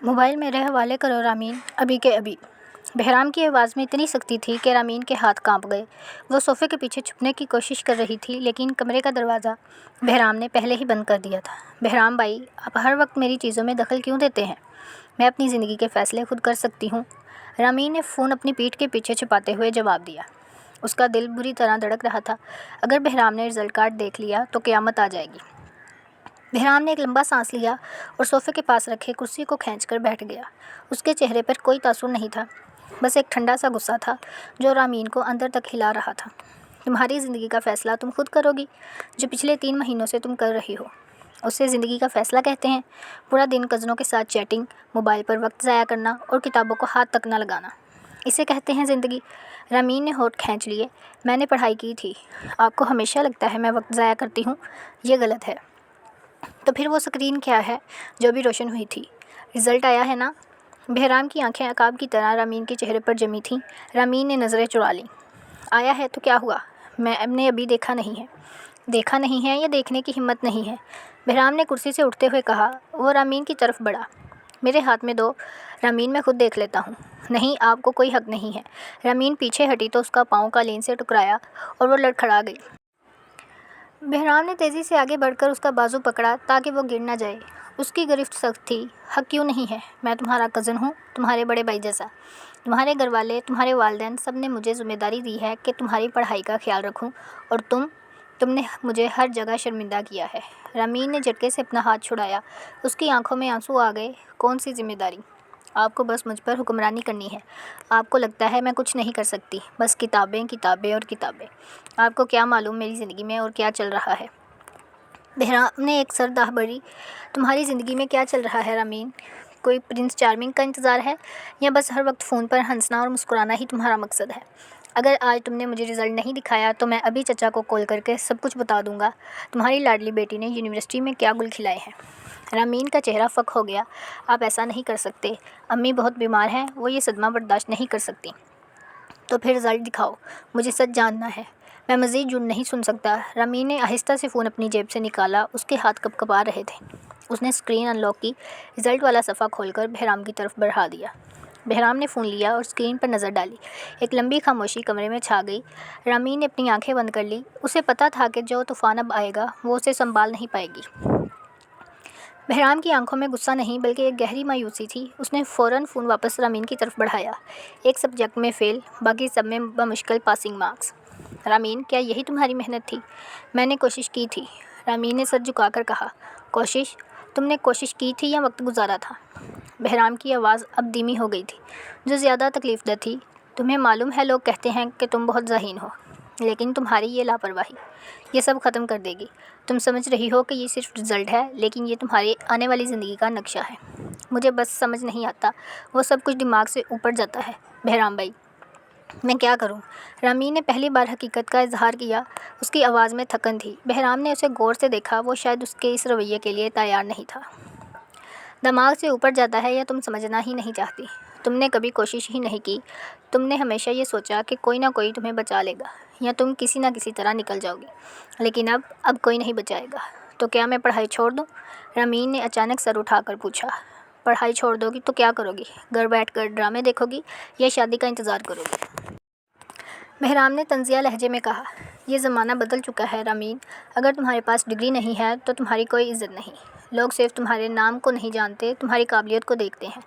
Mobile میرے حوالے کرو رامین، ابھی کے ابھی۔ بہرام کی آواز میں اتنی سختی تھی کہ رامین کے ہاتھ کانپ گئے۔ وہ صوفے کے پیچھے چھپنے کی کوشش کر رہی تھی، لیکن کمرے کا دروازہ بہرام نے پہلے ہی بند کر دیا تھا۔ بہرام بھائی، آپ ہر وقت میری چیزوں میں دخل کیوں دیتے ہیں؟ میں اپنی زندگی کے فیصلے خود کر سکتی ہوں۔ رامین نے فون اپنی پیٹھ کے پیچھے چھپاتے ہوئے جواب دیا۔ اس کا دل بری طرح دھڑک رہا تھا۔ اگر بہرام نے رزلٹ کارڈ دیکھ لیا تو قیامت آ جائے گی۔ بہرام نے ایک لمبا سانس لیا اور صوفے کے پاس رکھے کرسی کو کھینچ کر بیٹھ گیا۔ اس کے چہرے پر کوئی تاثر نہیں تھا، بس ایک ٹھنڈا سا غصہ تھا جو رامین کو اندر تک ہلا رہا تھا۔ تمہاری زندگی کا فیصلہ تم خود کرو گی، جو پچھلے 3 مہینوں سے تم کر رہی ہو اسے زندگی کا فیصلہ کہتے ہیں؟ پورا دن کزنوں کے ساتھ چیٹنگ، موبائل پر وقت ضائع کرنا اور کتابوں کو ہاتھ تک نہ لگانا، اسے کہتے ہیں زندگی؟ رامین نے ہونٹ کھینچ لیے۔ میں نے پڑھائی کی تھی۔ آپ کو ہمیشہ لگتا ہے میں وقت ضائع کرتی ہوں؟ یہ غلط ہے۔ تو پھر وہ اسکرین کیا ہے جو بھی روشن ہوئی تھی؟ رزلٹ آیا ہے نا؟ بہرام کی آنکھیں عقاب کی طرح رامین کے چہرے پر جمی تھیں۔ رامین نے نظریں چرا لیں۔ آیا ہے تو کیا ہوا؟ میں نے ابھی دیکھا نہیں ہے۔ دیکھا نہیں ہے یا دیکھنے کی ہمت نہیں ہے؟ بہرام نے کرسی سے اٹھتے ہوئے کہا۔ وہ رامین کی طرف بڑھا۔ میرے ہاتھ میں دو، رامین، میں خود دیکھ لیتا ہوں۔ نہیں، آپ کو کوئی حق نہیں ہے۔ رامین پیچھے ہٹی تو اس کا پاؤں قالین سے ٹکرایا اور وہ لڑکھڑا گئی۔ بہرام نے تیزی سے آگے بڑھ کر اس کا بازو پکڑا تاکہ وہ گر نہ جائے۔ اس کی گرفت سخت تھی۔ حق کیوں نہیں ہے؟ میں تمہارا کزن ہوں، تمہارے بڑے بھائی جیسا۔ تمہارے گھر والے، تمہارے والدین، سب نے مجھے ذمہ داری دی ہے کہ تمہاری پڑھائی کا خیال رکھوں، اور تم نے مجھے ہر جگہ شرمندہ کیا ہے۔ رامین نے جھٹکے سے اپنا ہاتھ چھڑایا۔ اس کی آنکھوں میں آنسو آ گئے۔ کون سی ذمہ داری؟ آپ کو بس مجھ پر حکمرانی کرنی ہے۔ آپ کو لگتا ہے میں کچھ نہیں کر سکتی، بس کتابیں، کتابیں اور کتابیں۔ آپ کو کیا معلوم میری زندگی میں اور کیا چل رہا ہے؟ بہرام نے ایک سر داہ بھری۔ تمہاری زندگی میں کیا چل رہا ہے رامین؟ کوئی پرنس چارمنگ کا انتظار ہے، یا بس ہر وقت فون پر ہنسنا اور مسکرانا ہی تمہارا مقصد ہے؟ اگر آج تم نے مجھے رزلٹ نہیں دکھایا تو میں ابھی چچا کو کال کر کے سب کچھ بتا دوں گا۔ تمہاری لاڈلی بیٹی نے یونیورسٹی میں کیا گل کھلائے ہیں۔ رامین کا چہرہ فک ہو گیا۔ آپ ایسا نہیں کر سکتے، امی بہت بیمار ہیں، وہ یہ صدمہ برداشت نہیں کر سکتی۔ تو پھر رزلٹ دکھاؤ، مجھے سچ جاننا ہے۔ میں مزید جھوٹ نہیں سن سکتا۔ رامین نے آہستہ سے فون اپنی جیب سے نکالا۔ اس کے ہاتھ کپکپا رہے تھے۔ اس نے اسکرین ان لاک کی، رزلٹ والا صفحہ کھول کر بہرام کی طرف بڑھا دیا۔ بہرام نے فون لیا اور اسکرین پر نظر ڈالی۔ ایک لمبی خاموشی کمرے میں چھا گئی۔ رامین نے اپنی آنکھیں بند کر لی۔ اسے پتہ تھا کہ جو طوفان اب آئے گا وہ اسے سنبھال نہیں پائے گی۔ بہرام کی آنکھوں میں غصہ نہیں بلکہ ایک گہری مایوسی تھی۔ اس نے فوراً فون واپس رامین کی طرف بڑھایا۔ ایک سبجیکٹ میں فیل، باقی سب میں بمشکل پاسنگ مارکس۔ رامین، کیا یہی تمہاری محنت تھی؟ میں نے کوشش کی تھی، رامین نے سر جھکا کر کہا۔ کوشش؟ تم نے کوشش کی تھی یا وقت گزارا تھا؟ بہرام کی آواز اب دھیمی ہو گئی تھی، جو زیادہ تکلیف دہ تھی۔ تمہیں معلوم ہے لوگ کہتے ہیں کہ تم بہت ذہین ہو، لیکن تمہاری یہ لاپرواہی یہ سب ختم کر دے گی۔ تم سمجھ رہی ہو کہ یہ صرف رزلٹ ہے، لیکن یہ تمہاری آنے والی زندگی کا نقشہ ہے۔ مجھے بس سمجھ نہیں آتا، وہ سب کچھ دماغ سے اوپر جاتا ہے۔ بہرام بھائی، میں کیا کروں؟ رامین نے پہلی بار حقیقت کا اظہار کیا۔ اس کی آواز میں تھکن تھی۔ بہرام نے اسے غور سے دیکھا۔ وہ شاید اس کے اس رویے کے لیے تیار نہیں تھا۔ دماغ سے اوپر جاتا ہے یا تم سمجھنا ہی نہیں چاہتی؟ تم نے کبھی کوشش ہی نہیں کی۔ تم نے ہمیشہ یہ سوچا کہ کوئی نہ کوئی تمہیں بچا لے گا، یا تم کسی نہ کسی طرح نکل جاؤ گی، لیکن اب کوئی نہیں بچائے گا۔ تو کیا میں پڑھائی چھوڑ دوں؟ رامین نے اچانک سر اٹھا کر پوچھا۔ پڑھائی چھوڑ دو گی تو کیا کرو گی؟ گھر بیٹھ کر ڈرامے دیکھو گی یا شادی کا انتظار کرو گی؟ بہرام نے طنزیہ لہجے میں کہا۔ یہ زمانہ بدل چکا ہے رامین۔ اگر تمہارے پاس ڈگری نہیں ہے تو تمہاری کوئی عزت نہیں۔ لوگ صرف تمہارے نام کو نہیں جانتے، تمہاری قابلیت کو دیکھتے ہیں۔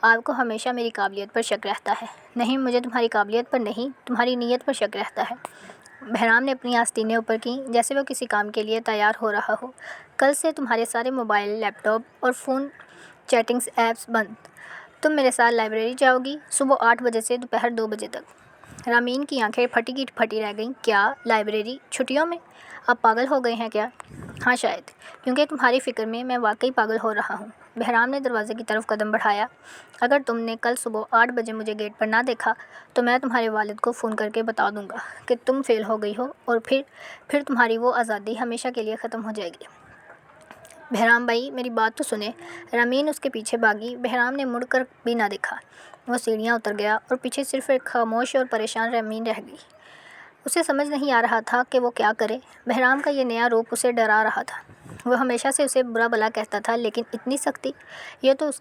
آپ کو ہمیشہ میری قابلیت پر شک رہتا ہے۔ نہیں، مجھے تمہاری قابلیت پر نہیں، تمہاری نیت پر شک رہتا ہے۔ بہرام نے اپنی آستینیں اوپر کیں جیسے وہ کسی کام کے لیے تیار ہو رہا ہو۔ کل سے تمہارے سارے موبائل، لیپ ٹاپ اور فون چیٹنگز ایپس بند۔ تم میرے ساتھ لائبریری جاؤ گی، صبح 8 بجے سے دوپہر 2 بجے تک۔ رامین کی آنکھیں پھٹی کی پھٹی رہ گئیں۔ کیا لائبریری چھٹیوں میں؟ آپ پاگل ہو گئے ہیں کیا؟ ہاں شاید، کیونکہ تمہاری فکر میں واقعی پاگل ہو رہا ہوں۔ بہرام نے دروازے کی طرف قدم بڑھایا۔ اگر تم نے کل صبح 8 بجے مجھے گیٹ پر نہ دیکھا تو میں تمہارے والد کو فون کر کے بتا دوں گا کہ تم فیل ہو گئی ہو، اور پھر تمہاری وہ آزادی ہمیشہ کے لیے ختم ہو جائے گی۔ بہرام بھائی، میری بات تو سنیں۔ رامین اس کے پیچھے بھاگی۔ بہرام نے مڑ کر بھی نہ دیکھا۔ وہ سیڑھیاں اتر گیا اور پیچھے صرف ایک خاموش اور پریشان رامین رہ گئی۔ اسے سمجھ نہیں آ رہا تھا کہ وہ کیا کرے۔ بہرام کا یہ نیا روپ اسے ڈرا رہا تھا۔ وہ ہمیشہ سے اسے برا بھلا کہتا تھا، لیکن اتنی سختی، یہ تو اس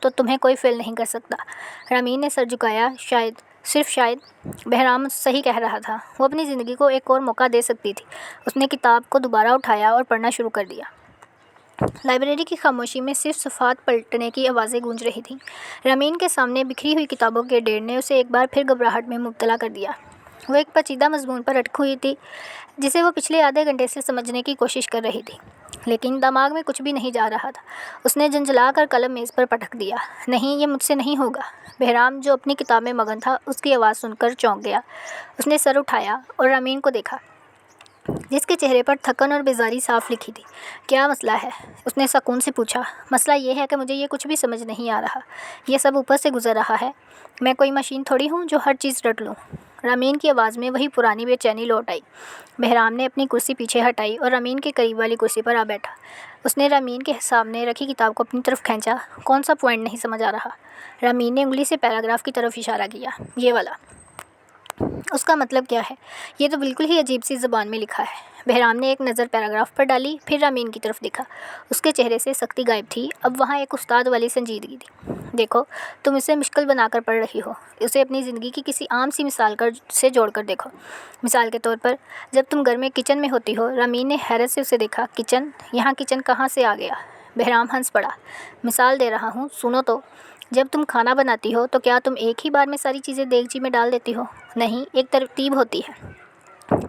تو تمہیں کوئی فیل نہیں کر سکتا۔ رامین نے سر جھکایا۔ شاید، صرف شاید، بہرام صحیح کہہ رہا تھا۔ وہ اپنی زندگی کو ایک اور موقع دے سکتی تھی۔ اس نے کتاب کو دوبارہ اٹھایا اور پڑھنا شروع کر دیا۔ لائبریری کی خاموشی میں صرف صفحات پلٹنے کی آوازیں گونج رہی تھیں۔ رامین کے سامنے بکھری ہوئی کتابوں کے ڈھیر نے اسے ایک بار پھر گھبراہٹ میں مبتلا کر دیا۔ وہ ایک پیچیدہ مضمون پر اٹکی ہوئی تھی جسے وہ پچھلے آدھے گھنٹے سے سمجھنے کی کوشش کر رہی تھی، لیکن دماغ میں کچھ بھی نہیں جا رہا تھا۔ اس نے جھنجھلا کر قلم میز پر پٹک دیا۔ نہیں، یہ مجھ سے نہیں ہوگا۔ بہرام، جو اپنی کتاب میں مگن تھا، اس کی آواز سن کر چونک گیا۔ اس نے سر اٹھایا اور رامین کو دیکھا، جس کے چہرے پر تھکن اور بیزاری صاف لکھی تھی۔ کیا مسئلہ ہے؟ اس نے سکون سے پوچھا۔ مسئلہ یہ ہے کہ مجھے یہ کچھ بھی سمجھ نہیں آ رہا۔ یہ سب اوپر سے گزر رہا ہے۔ میں کوئی مشین تھوڑی ہوں جو ہر چیز رٹ لوں۔ رامین کی آواز میں وہی پرانی بے چینی لوٹ آئی۔ بہرام نے اپنی کرسی پیچھے ہٹائی اور رامین کے قریب والی کرسی پر آ بیٹھا۔ اس نے رامین کے سامنے رکھی کتاب کو اپنی طرف کھینچا۔ کون سا پوائنٹ نہیں سمجھ آ رہا؟ رامین نے انگلی سے پیراگراف کی طرف اشارہ کیا۔ یہ والا۔ اس کا مطلب کیا ہے؟ یہ تو بالکل ہی عجیب سی زبان میں لکھا ہے۔ بہرام نے ایک نظر پیراگراف پر ڈالی، پھر رامین کی طرف دیکھا۔ اس کے چہرے سے سختی غائب تھی، اب وہاں ایک استاد والی سنجیدگی تھی۔ دیکھو، تم اسے مشکل بنا کر پڑھ رہی ہو۔ اسے اپنی زندگی کی کسی عام سی مثال سے جوڑ کر دیکھو۔ مثال کے طور پر، جب تم گھر میں کچن میں ہوتی ہو۔ رامین نے حیرت سے اسے دیکھا۔ کچن؟ یہاں کچن کہاں سے آ گیا؟ بہرام ہنس پڑا۔ مثال دے رہا ہوں، سنو تو۔ جب تم کھانا بناتی ہو تو کیا تم ایک ہی بار میں ساری چیزیں دیگچی میں ڈال دیتی ہو؟ نہیں، ایک ترتیب ہوتی ہے۔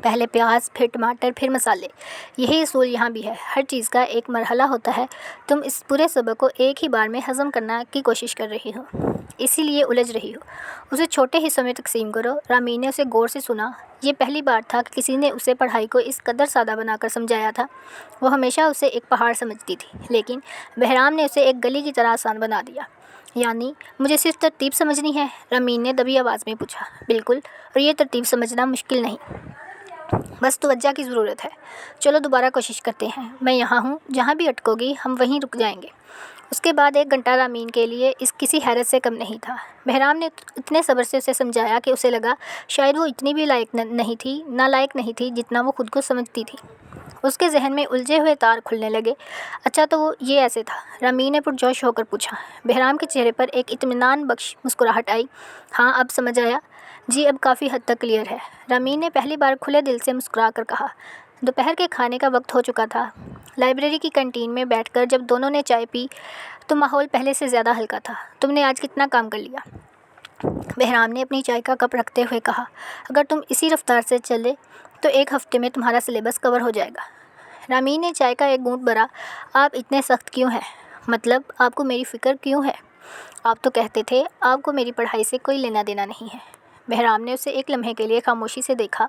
پہلے پیاز، پھر ٹماٹر، پھر مسالے۔ یہی اصول یہاں بھی ہے۔ ہر چیز کا ایک مرحلہ ہوتا ہے۔ تم اس پورے سبق کو ایک ہی بار میں ہضم کرنے کی کوشش کر رہی ہو، اسی لیے الجھ رہی ہو۔ اسے چھوٹے حصوں میں تقسیم کرو۔ رامین نے اسے غور سے سنا۔ یہ پہلی بار تھا کہ کسی نے اسے پڑھائی کو اس قدر سادہ بنا کر سمجھایا تھا۔ وہ ہمیشہ اسے ایک پہاڑ سمجھتی تھی، لیکن بہرام نے اسے ایک گلی کی طرح آسان بنا دیا۔ یعنی مجھے صرف ترتیب سمجھنی ہے؟ رامین نے دبی آواز میں پوچھا۔ بالکل، اور یہ ترتیب سمجھنا مشکل نہیں، بس توجہ کی ضرورت ہے۔ چلو دوبارہ کوشش کرتے ہیں۔ میں یہاں ہوں، جہاں بھی اٹکو گی ہم وہیں رک جائیں گے۔ اس کے بعد ایک گھنٹہ رامین کے لیے اس کسی حیرت سے کم نہیں تھا۔ بہرام نے اتنے صبر سے اسے سمجھایا کہ اسے لگا شاید وہ اتنی بھی نالائق نہیں تھی جتنا وہ خود کو سمجھتی تھی۔ اس کے ذہن میں الجھے ہوئے تار کھلنے لگے۔ اچھا، تو وہ یہ ایسے تھا؟ رامین نے پرجوش ہو کر پوچھا۔ بہرام کے چہرے پر ایک اطمینان بخش مسکراہٹ آئی۔ ہاں، اب سمجھ آیا؟ جی، اب کافی حد تک کلیئر ہے، رامین نے پہلی بار کھلے دل سے مسکرا کر کہا۔ دوپہر کے کھانے کا وقت ہو چکا تھا۔ لائبریری کی کینٹین میں بیٹھ کر جب دونوں نے چائے پی تو ماحول پہلے سے زیادہ ہلکا تھا۔ تم نے آج کتنا کام کر لیا؟ بہرام نے اپنی چائے کا کپ رکھتے ہوئے کہا۔ اگر تم اسی رفتار سے چلے تو ایک ہفتے میں تمہارا سلیبس کور ہو جائے گا۔ رامین نے چائے کا ایک گھونٹ بھرا۔ آپ اتنے سخت کیوں ہیں؟ مطلب، آپ کو میری فکر کیوں ہے؟ آپ تو کہتے تھے آپ کو میری پڑھائی سے کوئی لینا دینا نہیں ہے۔ بہرام نے اسے ایک لمحے کے لیے خاموشی سے دیکھا۔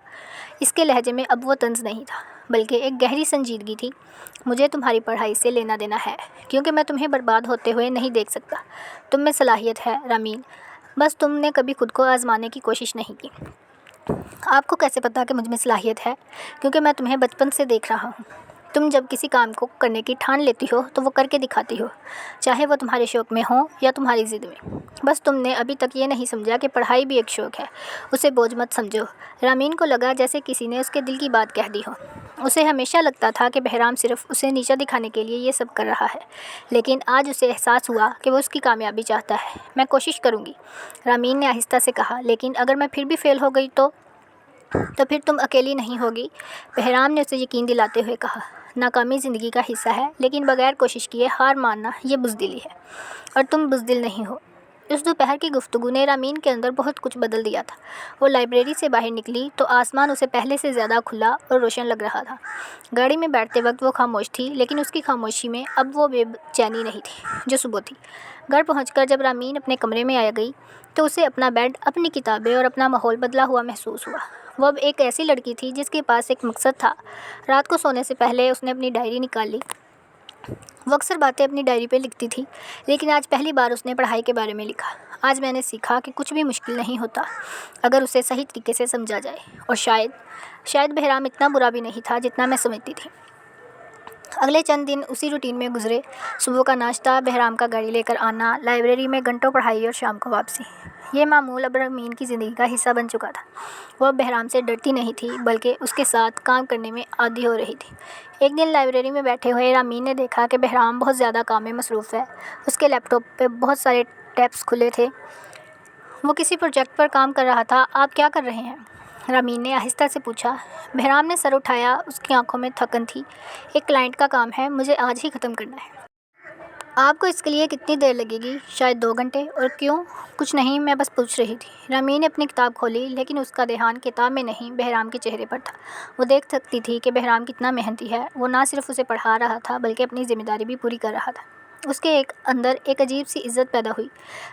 اس کے لہجے میں اب وہ طنز نہیں تھا، بلکہ ایک گہری سنجیدگی تھی۔ مجھے تمہاری پڑھائی سے لینا دینا ہے، کیونکہ میں تمہیں برباد ہوتے ہوئے نہیں دیکھ سکتا۔ تم میں صلاحیت ہے رامین، بس تم نے کبھی خود کو آزمانے کی کوشش نہیں کی۔ آپ کو کیسے پتا کہ مجھ میں صلاحیت ہے؟ کیونکہ میں تمہیں بچپن سے دیکھ رہا ہوں۔ تم جب کسی کام کو کرنے کی ٹھان لیتی ہو تو وہ کر کے دکھاتی ہو، چاہے وہ تمہارے شوق میں ہو یا تمہاری ضد میں۔ بس تم نے ابھی تک یہ نہیں سمجھا کہ پڑھائی بھی ایک شوق ہے، اسے بوجھ مت سمجھو۔ رامین کو لگا جیسے کسی نے اس کے دل کی بات کہہ دی ہو۔ اسے ہمیشہ لگتا تھا کہ بہرام صرف اسے نیچا دکھانے کے لیے یہ سب کر رہا ہے، لیکن آج اسے احساس ہوا کہ وہ اس کی کامیابی چاہتا ہے۔ میں کوشش کروں گی، رامین نے آہستہ سے کہا، لیکن اگر میں پھر بھی فیل ہو گئی تو پھر تم اکیلی نہیں ہوگی، بہرام نے اسے یقین دلاتے ہوئے کہا۔ ناکامی زندگی کا حصہ ہے، لیکن بغیر کوشش کیے ہار ماننا یہ بزدلی ہے، اور تم بزدل نہیں ہو۔ اس دوپہر کی گفتگو نے رامین کے اندر بہت کچھ بدل دیا تھا۔ وہ لائبریری سے باہر نکلی تو آسمان اسے پہلے سے زیادہ کھلا اور روشن لگ رہا تھا۔ گاڑی میں بیٹھتے وقت وہ خاموش تھی، لیکن اس کی خاموشی میں اب وہ بے چینی نہیں تھی جو صبح تھی۔ گھر پہنچ کر جب رامین اپنے کمرے میں آ گئی تو اسے اپنا بیڈ، اپنی کتابیں اور اپنا ماحول بدلا ہوا محسوس ہوا۔ وہ اب ایک ایسی لڑکی تھی جس کے پاس ایک مقصد تھا۔ رات کو سونے سے پہلے اس نے اپنی ڈائری نکال لی۔ وہ اکثر باتیں اپنی ڈائری پہ لکھتی تھی، لیکن آج پہلی بار اس نے پڑھائی کے بارے میں لکھا۔ آج میں نے سیکھا کہ کچھ بھی مشکل نہیں ہوتا اگر اسے صحیح طریقے سے سمجھا جائے، اور شاید بہرام اتنا برا بھی نہیں تھا جتنا میں سمجھتی تھی۔ اگلے چند دن اسی روٹین میں گزرے۔ صبح کا ناشتہ، بہرام کا گاڑی لے کر آنا، لائبریری میں گھنٹوں پڑھائی اور شام کو واپسی۔ یہ معمول اب رامین کی زندگی کا حصہ بن چکا تھا۔ وہ اب بہرام سے ڈرتی نہیں تھی بلکہ اس کے ساتھ کام کرنے میں عادی ہو رہی تھی۔ ایک دن لائبریری میں بیٹھے ہوئے رامین نے دیکھا کہ بہرام بہت زیادہ کام میں مصروف ہے۔ اس کے لیپ ٹاپ پہ بہت سارے ٹیبس کھلے تھے۔ وہ کسی پروجیکٹ پر کام کر رہا تھا۔ آپ کیا کر رہے ہیں؟ رامین نے آہستہ سے پوچھا۔ بہرام نے سر اٹھایا، اس کی آنکھوں میں تھکن تھی۔ ایک کلائنٹ کا کام ہے، مجھے آج ہی ختم کرنا ہے۔ آپ کو اس کے لیے کتنی دیر لگے گی؟ شاید 2 گھنٹے۔ اور کیوں؟ کچھ نہیں، میں بس پوچھ رہی تھی۔ رامین نے اپنی کتاب کھولی لیکن اس کا دھیان کتاب میں نہیں، بہرام کے چہرے پر تھا۔ وہ دیکھ سکتی تھی کہ بہرام کتنا محنتی ہے۔ وہ نہ صرف اسے پڑھا رہا تھا بلکہ اپنی ذمہ داری بھی پوری کر رہا تھا۔ اس کے اندر ایک عجیب سی عزت پیدا ہوئی۔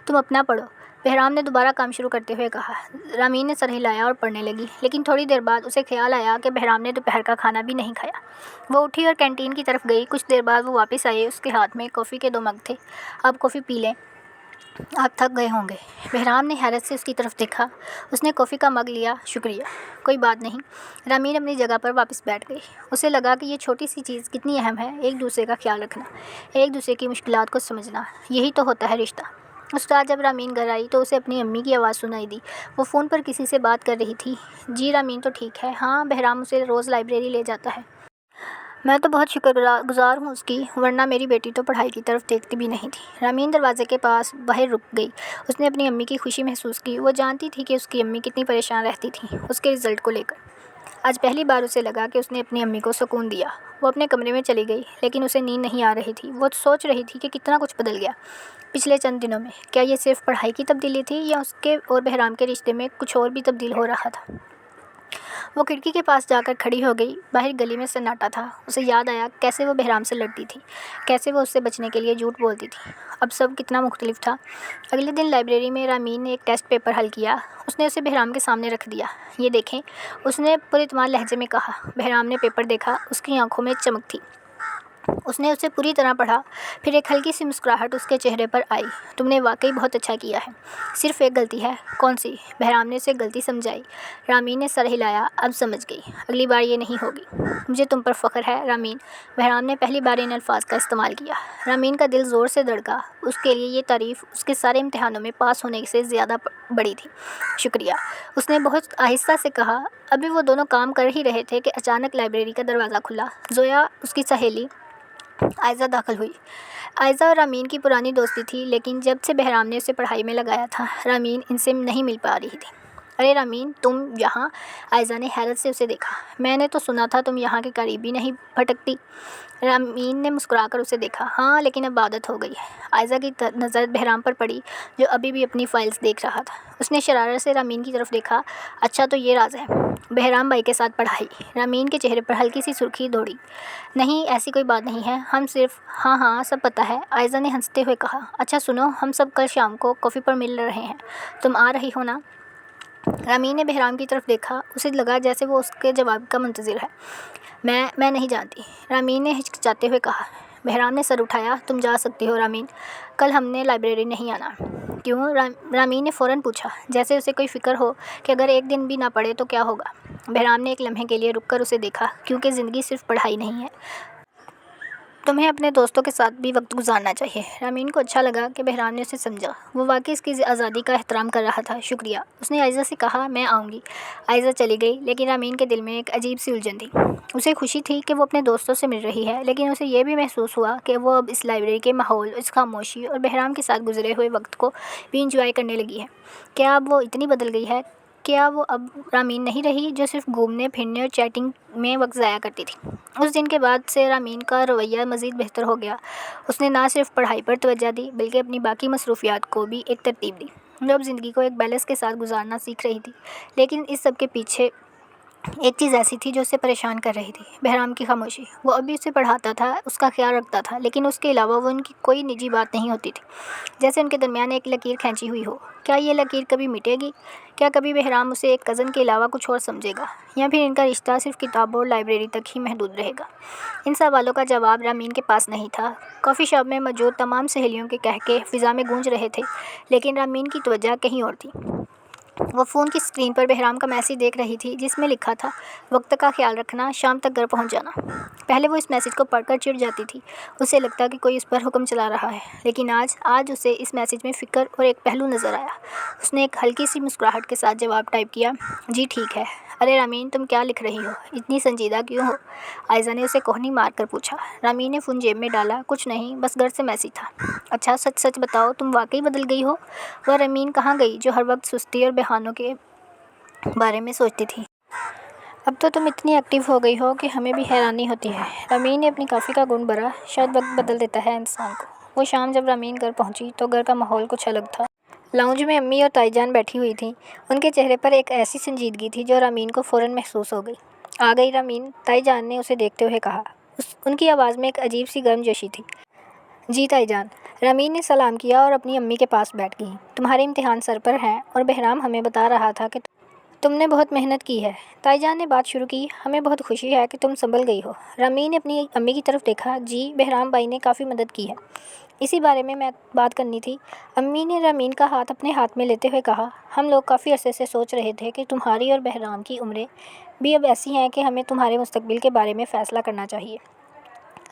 تم اپنا پڑھو، بہرام نے دوبارہ کام شروع کرتے ہوئے کہا۔ رامین نے سر ہلایا اور پڑھنے لگی، لیکن تھوڑی دیر بعد اسے خیال آیا کہ بہرام نے دوپہر کا کھانا بھی نہیں کھایا۔ وہ اٹھی اور کینٹین کی طرف گئی۔ کچھ دیر بعد وہ واپس آئی۔ اس کے ہاتھ میں کافی کے 2 مگ تھے۔ آپ کافی پی لیں، آپ تھک گئے ہوں گے۔ بہرام نے حیرت سے اس کی طرف دیکھا۔ اس نے کافی کا مگ لیا۔ شکریہ، کوئی بات نہیں۔ رامین اپنی جگہ پر واپس بیٹھ گئی۔ اسے لگا کہ یہ چھوٹی سی چیز کتنی اہم ہے، ایک دوسرے کا خیال رکھنا، ایک دوسرے کی مشکلات کو سمجھنا، یہی تو ہوتا ہے رشتہ۔ اس رات جب رامین گھر آئی تو اسے اپنی امی کی آواز سنائی دی۔ وہ فون پر کسی سے بات کر رہی تھی۔ جی رامین تو ٹھیک ہے، ہاں بہرام اسے روز لائبریری لے جاتا ہے۔ میں تو بہت شکر گزار ہوں اس کی، ورنہ میری بیٹی تو پڑھائی کی طرف دیکھتی بھی نہیں تھی۔ رامین دروازے کے پاس باہر رک گئی۔ اس نے اپنی امی کی خوشی محسوس کی۔ وہ جانتی تھی کہ اس کی امی کتنی پریشان رہتی تھیں اس کے رزلٹ کو لے کر۔ آج پہلی بار اسے لگا کہ اس نے اپنی امی کو سکون دیا۔ وہ اپنے کمرے میں چلی گئی لیکن اسے نیند نہیں آ رہی تھی۔ وہ سوچ رہی تھی کہ کتنا کچھ بدل گیا پچھلے چند دنوں میں۔ کیا یہ صرف پڑھائی کی تبدیلی تھی یا اس کے اور بہرام کے رشتے میں کچھ اور بھی تبدیل ہو رہا تھا؟ وہ کھڑکی کے پاس جا کر کھڑی ہو گئی۔ باہر گلی میں سناٹا تھا۔ اسے یاد آیا کیسے وہ بہرام سے لڑتی تھی، کیسے وہ اس سے بچنے کے لیے جھوٹ بولتی تھی۔ اب سب کتنا مختلف تھا۔ اگلے دن لائبریری میں رامین نے ایک ٹیسٹ پیپر حل کیا۔ اس نے اسے بہرام کے سامنے رکھ دیا۔ یہ دیکھیں، اس نے پراعتماد لہجے میں کہا۔ بہرام نے پیپر دیکھا۔ اس کی آنکھوں میں چمک تھی۔ اس نے اسے پوری طرح پڑھا۔ پھر ایک ہلکی سی مسکراہٹ اس کے چہرے پر آئی۔ تم نے واقعی بہت اچھا کیا ہے، صرف ایک غلطی ہے۔ کون سی؟ بہرام نے اسے غلطی سمجھائی۔ رامین نے سر ہلایا۔ اب سمجھ گئی، اگلی بار یہ نہیں ہوگی۔ مجھے تم پر فخر ہے رامین۔ بہرام نے پہلی بار ان الفاظ کا استعمال کیا۔ رامین کا دل زور سے دھڑکا۔ اس کے لیے یہ تعریف اس کے سارے امتحانوں میں پاس ہونے سے زیادہ بڑی تھی۔ شکریہ، اس نے بہت آہستہ سے کہا۔ ابھی وہ دونوں کام کر ہی رہے تھے کہ اچانک لائبریری کا دروازہ کھلا۔ زویا، اس کی سہیلی عائزہ داخل ہوئی۔ عائزہ اور رامین کی پرانی دوستی تھی، لیکن جب سے بہرام نے اسے پڑھائی میں لگایا تھا رامین ان سے نہیں مل پا رہی تھی۔ ارے رامین، تم یہاں؟ عائزہ نے حیرت سے اسے دیکھا۔ میں نے تو سنا تھا تم یہاں کے قریب ہی نہیں بھٹکتی۔ رامین نے مسکرا کر اسے دیکھا۔ ہاں، لیکن اب عادت ہو گئی ہے۔ عائزہ کی نظر بہرام پر پڑی جو ابھی بھی اپنی فائلز دیکھ رہا تھا۔ اس نے شرارت سے رامین کی طرف دیکھا۔ اچھا، تو یہ راز ہے؟ بہرام بھائی کے ساتھ پڑھائی؟ رامین کے چہرے پر ہلکی سی سرخی دوڑی۔ نہیں، ایسی کوئی بات نہیں ہے، ہم صرف… ہاں سب پتہ ہے، عائزہ نے ہنستے ہوئے کہا۔ اچھا سنو، ہم سب کل شام کو کافی پر مل رہے ہیں، تم آ رہی ہو نا؟ رامین نے بہرام کی طرف دیکھا۔ اسے لگا جیسے وہ اس کے جواب کا منتظر ہے۔ میں نہیں جانتی، رامین نے ہچکچاتے ہوئے کہا۔ بہرام نے سر اٹھایا۔ تم جا سکتی ہو رامین، کل ہم نے لائبریری نہیں آنا۔ کیوں؟ رامین نے فوراً پوچھا، جیسے اسے کوئی فکر ہو کہ اگر ایک دن بھی نہ پڑھے تو کیا ہوگا۔ بہرام نے ایک لمحے کے لیے رک کر اسے دیکھا۔ کیونکہ زندگی صرف پڑھائی نہیں ہے، تمہیں اپنے دوستوں کے ساتھ بھی وقت گزارنا چاہیے۔ رامین کو اچھا لگا کہ بہرام نے اسے سمجھا۔ وہ واقعی اس کی آزادی کا احترام کر رہا تھا۔ شکریہ، اس نے عائزہ سے کہا۔ میں آؤں گی۔ عائزہ چلی گئی، لیکن رامین کے دل میں ایک عجیب سی الجھن تھی۔ اسے خوشی تھی کہ وہ اپنے دوستوں سے مل رہی ہے، لیکن اسے یہ بھی محسوس ہوا کہ وہ اب اس لائبریری کے ماحول، اس خاموشی اور بہرام کے ساتھ گزرے ہوئے وقت کو بھی انجوائے کرنے لگی ہے۔ کیا اب وہ اتنی بدل گئی ہے؟ کیا وہ اب رامین نہیں رہی جو صرف گھومنے پھرنے اور چیٹنگ میں وقت ضائع کرتی تھی؟ اس دن کے بعد سے رامین کا رویہ مزید بہتر ہو گیا۔ اس نے نہ صرف پڑھائی پر توجہ دی بلکہ اپنی باقی مصروفیات کو بھی ایک ترتیب دی۔ وہ اب زندگی کو ایک بیلنس کے ساتھ گزارنا سیکھ رہی تھی، لیکن اس سب کے پیچھے ایک چیز ایسی تھی جو اسے پریشان کر رہی تھی، بہرام کی خاموشی۔ وہ ابھی اسے پڑھاتا تھا، اس کا خیال رکھتا تھا، لیکن اس کے علاوہ وہ ان کی کوئی نجی بات نہیں ہوتی تھی، جیسے ان کے درمیان ایک لکیر کھینچی ہوئی ہو۔ کیا یہ لکیر کبھی مٹے گی؟ کیا کبھی بہرام اسے ایک کزن کے علاوہ کچھ اور سمجھے گا، یا پھر ان کا رشتہ صرف کتابوں اور لائبریری تک ہی محدود رہے گا؟ ان سوالوں کا جواب رامین کے پاس نہیں تھا۔ کافی شاپ میں موجود تمام سہیلیوں کے قہقہے فضا میں گونج رہے تھے، لیکن رامین کی توجہ کہیں اور تھی۔ وہ فون کی اسکرین پر بہرام کا میسیج دیکھ رہی تھی جس میں لکھا تھا وقت کا خیال رکھنا، شام تک گھر پہنچ جانا۔ پہلے وہ اس میسیج کو پڑھ کر چڑ جاتی تھی، اسے لگتا کہ کوئی اس پر حکم چلا رہا ہے، لیکن آج اسے اس میسیج میں فکر اور ایک پہلو نظر آیا۔ اس نے ایک ہلکی سی مسکراہٹ کے ساتھ جواب ٹائپ کیا، جی ٹھیک ہے۔ ارے رامین، تم کیا لکھ رہی ہو؟ اتنی سنجیدہ کیوں ہو؟ عائزہ نے اسے کوہنی مار کر پوچھا۔ رامین نے فون جیب میں ڈالا، کچھ نہیں، بس گھر سے میسیج تھا۔ اچھا، سچ سچ بتاؤ، تم واقعی بدل گئی ہو؟ وہ رامین کہاں گئی جو ہر وقت سستی اور بہانوں کے بارے میں سوچتی تھی؟ اب تو تم اتنی ایکٹیو ہو گئی ہو کہ ہمیں بھی حیرانی ہوتی ہے۔ رامین نے اپنی کافی کا گھونٹ بھرا، شاید وقت بدل دیتا ہے انسان کو۔ وہ شام جب رامین گھر پہنچی تو گھر کا ماحول کچھ الگ تھا۔ لاؤنج میں امی اور تائی جان بیٹھی ہوئی تھیں۔ ان کے چہرے پر ایک ایسی سنجیدگی تھی جو رامین کو فوراً محسوس ہو گئی۔ آ گئی رامین، تائی جان نے اسے دیکھتے ہوئے کہا۔ ان کی آواز میں ایک عجیب سی گرم جوشی تھی۔ جی تائی جان، رامین نے سلام کیا اور اپنی امی کے پاس بیٹھ گئی۔ تمہارے امتحان سر پر ہیں اور بہرام ہمیں بتا رہا تھا کہ تم نے بہت محنت کی ہے۔ تائی جان نے بات شروع کی، ہمیں بہت خوشی ہے کہ تم سنبھل گئی ہو۔ رامین نے اپنی امی کی طرف دیکھا، جی، بہرام بھائی نے کافی مدد کی ہے، اسی بارے میں بات کرنی تھی۔ امی نے رامین کا ہاتھ اپنے ہاتھ میں لیتے ہوئے کہا، ہم لوگ کافی عرصے سے سوچ رہے تھے کہ تمہاری اور بہرام کی عمریں بھی اب ایسی ہیں کہ ہمیں تمہارے مستقبل کے بارے میں فیصلہ کرنا چاہیے۔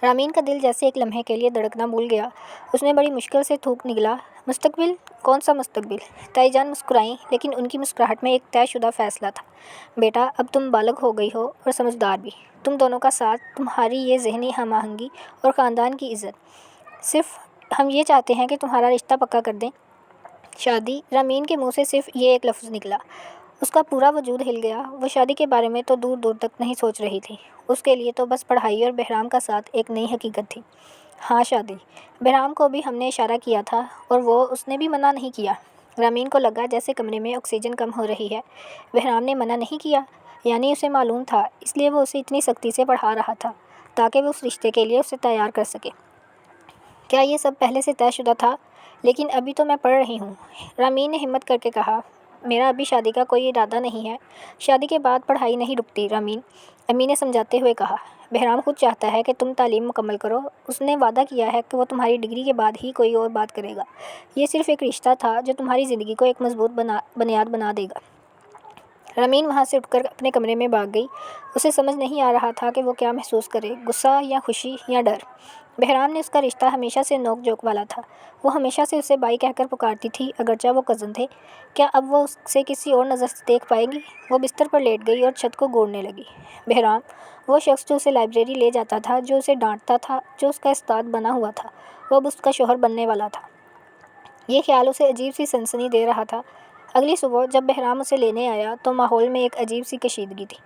رامین کا دل جیسے ایک لمحے کے لیے دھڑکنا بھول گیا۔ اس نے بڑی مشکل سے تھوک نگلا، مستقبل؟ کون سا مستقبل؟ تائی جان مسکرائیں، لیکن ان کی مسکراہٹ میں ایک طے شدہ فیصلہ تھا۔ بیٹا، اب تم بالغ ہو گئی ہو اور سمجھدار بھی۔ تم دونوں کا ساتھ، تمہاری یہ ذہنی ہم آہنگی اور خاندان کی عزت، صرف ہم یہ چاہتے ہیں کہ تمہارا رشتہ پکا کر دیں۔ شادی؟ رامین کے منہ سے صرف یہ ایک لفظ نکلا۔ اس کا پورا وجود ہل گیا۔ وہ شادی کے بارے میں تو دور دور تک نہیں سوچ رہی تھی۔ اس کے لیے تو بس پڑھائی اور بہرام کا ساتھ ایک نئی حقیقت تھی۔ ہاں، شادی۔ بہرام کو بھی ہم نے اشارہ کیا تھا اور اس نے بھی منع نہیں کیا۔ رامین کو لگا جیسے کمرے میں آکسیجن کم ہو رہی ہے۔ بہرام نے منع نہیں کیا؟ یعنی اسے معلوم تھا، اس لیے وہ اسے اتنی سختی سے پڑھا رہا تھا تاکہ وہ اس رشتے کے لیے اسے تیار کر سکے۔ کیا یہ سب پہلے سے طے شدہ تھا؟ لیکن ابھی تو میں پڑھ رہی ہوں، رامین نے ہمت کر کے کہا۔ میرا ابھی شادی کا کوئی ارادہ نہیں ہے۔ شادی کے بعد پڑھائی نہیں رکتی رامین، امی نے سمجھاتے ہوئے کہا۔ بہرام خود چاہتا ہے کہ تم تعلیم مکمل کرو۔ اس نے وعدہ کیا ہے کہ وہ تمہاری ڈگری کے بعد ہی کوئی اور بات کرے گا۔ یہ صرف ایک رشتہ تھا جو تمہاری زندگی کو ایک مضبوط بنیاد بنا دے گا۔ رامین وہاں سے اٹھ کر اپنے کمرے میں بھاگ گئی۔ اسے سمجھ نہیں آ رہا تھا کہ وہ کیا محسوس کرے، غصہ یا خوشی یا ڈر۔ بہرام نے اس کا رشتہ ہمیشہ سے نوک جھوک والا تھا۔ وہ ہمیشہ سے اسے بھائی کہہ کر پکارتی تھی، اگرچہ وہ کزن تھے۔ کیا اب وہ اسے کسی اور نظر سے دیکھ پائے گی؟ وہ بستر پر لیٹ گئی اور چھت کو گھورنے لگی۔ بہرام، وہ شخص جو اسے لائبریری لے جاتا تھا، جو اسے ڈانٹتا تھا، جو اس کا استاد بنا ہوا تھا، وہ اب اس کا شوہر بننے والا تھا۔ یہ خیال اسے عجیب سی سنسنی دے رہا تھا۔ اگلی صبح جب بہرام اسے لینے آیا تو ماحول میں ایک عجیب سی کشیدگی تھی۔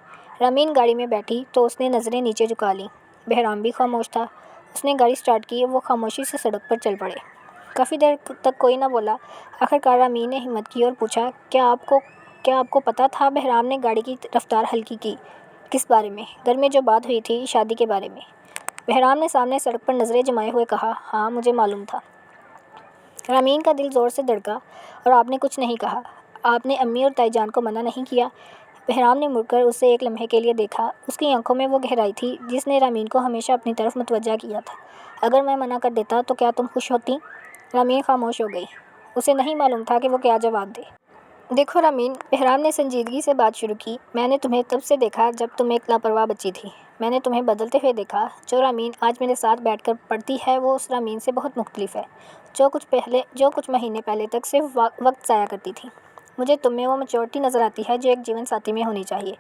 رامین گاڑی میں بیٹھی تو اس نے نظریں نیچے جھکا لیں۔ بہرام بھی خاموش تھا۔ اس نے گاڑی سٹارٹ کی، وہ خاموشی سے سڑک پر چل پڑے۔ کافی دیر تک کوئی نہ بولا۔ آخرکار رامین نے ہمت کی اور پوچھا، کیا آپ کو پتہ تھا؟ بہرام نے گاڑی کی رفتار ہلکی کی۔ کس بارے میں؟ گھر میں جو بات ہوئی تھی، شادی کے بارے میں۔ بہرام نے سامنے سڑک پر نظریں جمائے ہوئے کہا، ہاں، مجھے معلوم تھا۔ رامین کا دل زور سے دھڑکا۔ اور آپ نے کچھ نہیں کہا؟ آپ نے امی اور تائی جان کو منع نہیں کیا؟ بہرام نے مڑ کر اسے ایک لمحے کے لیے دیکھا۔ اس کی آنکھوں میں وہ گہرائی تھی جس نے رامین کو ہمیشہ اپنی طرف متوجہ کیا تھا۔ اگر میں منع کر دیتا تو کیا تم خوش ہوتی؟ رامین خاموش ہو گئی۔ اسے نہیں معلوم تھا کہ وہ کیا جواب دے۔ دیکھو رامین، بہرام نے سنجیدگی سے بات شروع کی، میں نے تمہیں تب سے دیکھا جب تم ایک لاپرواہ بچی تھی۔ میں نے تمہیں بدلتے ہوئے دیکھا۔ جو رامین آج میرے ساتھ بیٹھ کر پڑھتی ہے وہ اس رامین سے بہت مختلف ہے جو کچھ مہینے پہلے تک صرف وقت ضائع کرتی تھی۔ مجھے تم میں وہ میچورٹی نظر آتی ہے جو ایک جیون ساتھی میں ہونی چاہیے۔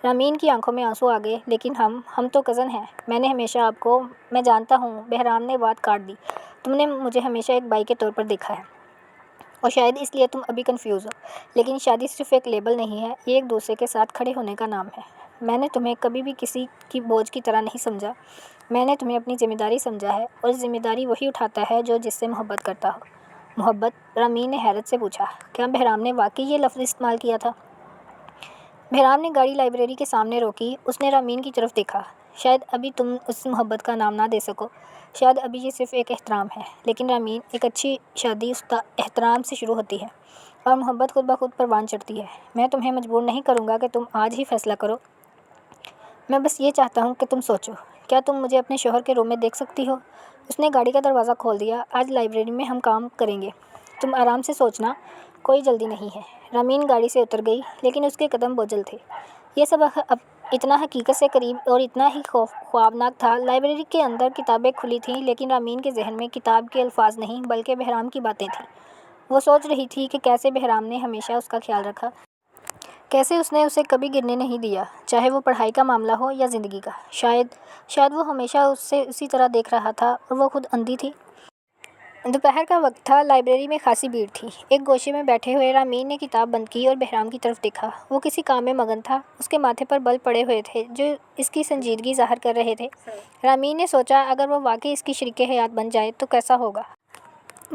رامین کی آنکھوں میں آنسو آ گئے، لیکن ہم تو کزن ہیں۔ میں نے ہمیشہ آپ کو، میں جانتا ہوں، بہرام نے بات کاٹ دی، تم نے مجھے ہمیشہ ایک بھائی کے طور پر دیکھا ہے اور شاید اس لیے تم ابھی کنفیوز ہو، لیکن شادی صرف ایک لیبل نہیں ہے، یہ ایک دوسرے کے ساتھ کھڑے ہونے کا نام ہے۔ میں نے تمہیں کبھی بھی کسی کی بوجھ کی طرح نہیں سمجھا، میں نے تمہیں اپنی ذمہ داری سمجھا ہے، اور ذمہ داری وہی اٹھاتا ہے جو جس سے محبت کرتا ہو۔ محبت؟ رامین نے حیرت سے پوچھا۔ کیا بہرام نے واقعی یہ لفظ استعمال کیا تھا؟ بہرام نے گاڑی لائبریری کے سامنے روکی۔ اس نے رامین کی طرف دیکھا۔ شاید ابھی تم اس محبت کا نام نہ دے سکو، شاید ابھی یہ صرف ایک احترام ہے، لیکن رامین، ایک اچھی شادی احترام سے شروع ہوتی ہے اور محبت خود بخود پروان چڑھتی ہے۔ میں تمہیں مجبور نہیں کروں گا کہ تم آج ہی فیصلہ کرو، میں بس یہ چاہتا ہوں کہ تم سوچو۔ کیا تم مجھے اپنے شوہر کے روم میں دیکھ سکتی ہو؟ اس نے گاڑی کا دروازہ کھول دیا۔ آج لائبریری میں ہم کام کریں گے، تم آرام سے سوچنا، کوئی جلدی نہیں ہے۔ رامین گاڑی سے اتر گئی لیکن اس کے قدم بوجھل تھے۔ یہ سب اب اتنا حقیقت سے قریب اور اتنا ہی خوابناک تھا۔ لائبریری کے اندر کتابیں کھلی تھیں لیکن رامین کے ذہن میں کتاب کے الفاظ نہیں بلکہ بہرام کی باتیں تھیں۔ وہ سوچ رہی تھی کہ کیسے بہرام نے ہمیشہ اس کا خیال رکھا، کیسے اس نے اسے کبھی گرنے نہیں دیا، چاہے وہ پڑھائی کا معاملہ ہو یا زندگی کا۔ شاید وہ ہمیشہ اسے اسی طرح دیکھ رہا تھا اور وہ خود اندھی تھی۔ دوپہر کا وقت تھا، لائبریری میں خاصی بھیڑ تھی۔ ایک گوشے میں بیٹھے ہوئے رامین نے کتاب بند کی اور بہرام کی طرف دیکھا۔ وہ کسی کام میں مگن تھا، اس کے ماتھے پر بل پڑے ہوئے تھے جو اس کی سنجیدگی ظاہر کر رہے تھے۔ رامین نے سوچا اگر وہ واقعی اس کی شریک حیات بن جائے تو کیسا ہوگا؟